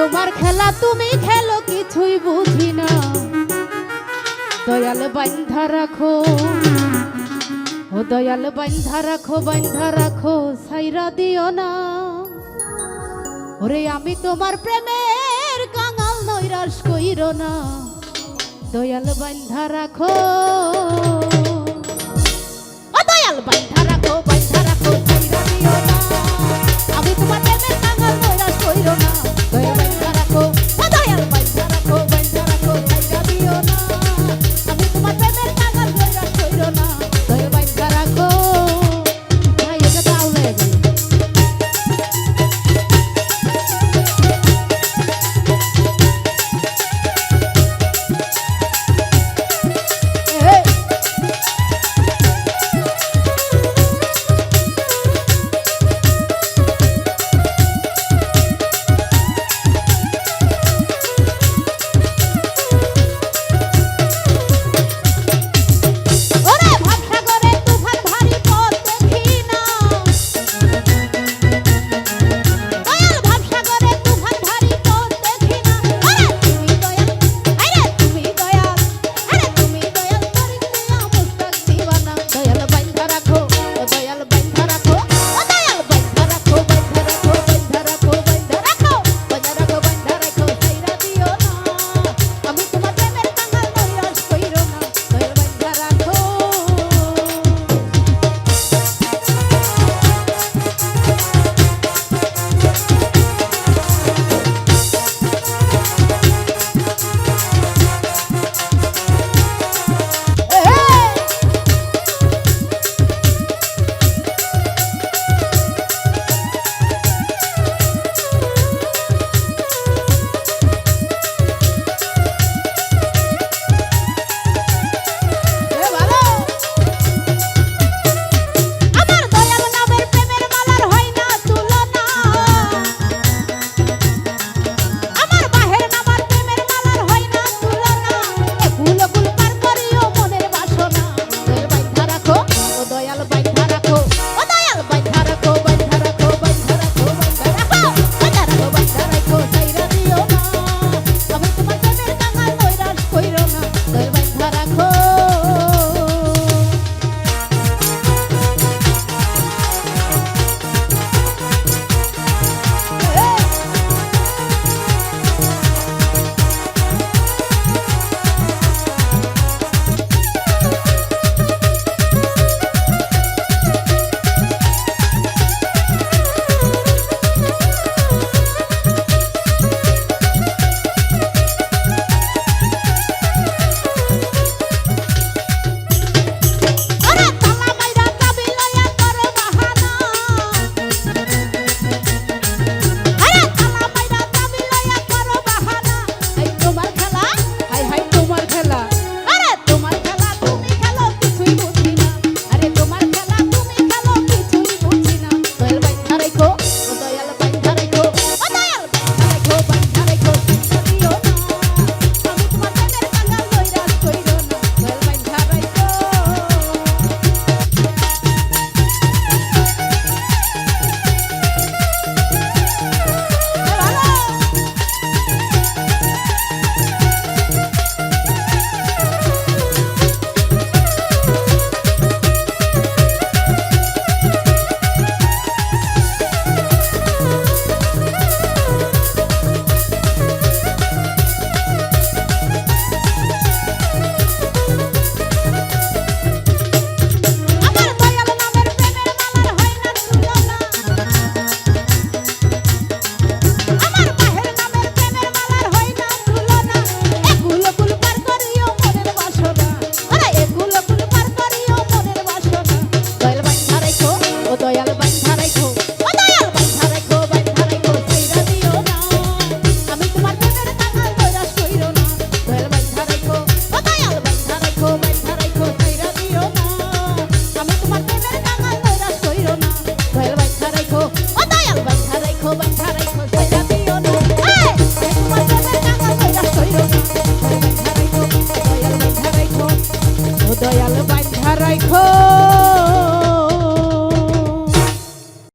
তোমার খেলা তুমি খেলো কিছুই বুঝি না, দয়াল বান্ধা রাখো, ও দয়াল বান্ধা রাখো, বান্ধা রাখো, সাইরা দিও না। ওরে আমি তোমার প্রেমের কাঙাল, নৈরাশ কইরো না, দয়াল বান্ধা রাখো, ও দয়াল বান্ধা রাখো, বান্ধা রাখো, সাইরা দিও না। আমি তোমার প্রেমের কাঙাল, নৈরাশ কইরো না, দয়াল বান্ধা রাখো, ও দয়াল বান্ধা রাখো, বান্ধা রাখো, সাইরা দিও না। আমি তোমার প্রেমের কাঙাল, নৈরাশ কইরো না, দয়াল বান্ধা রাখো। ভাই এটা দাও লাগে দয়াল বান্ধা রাখো।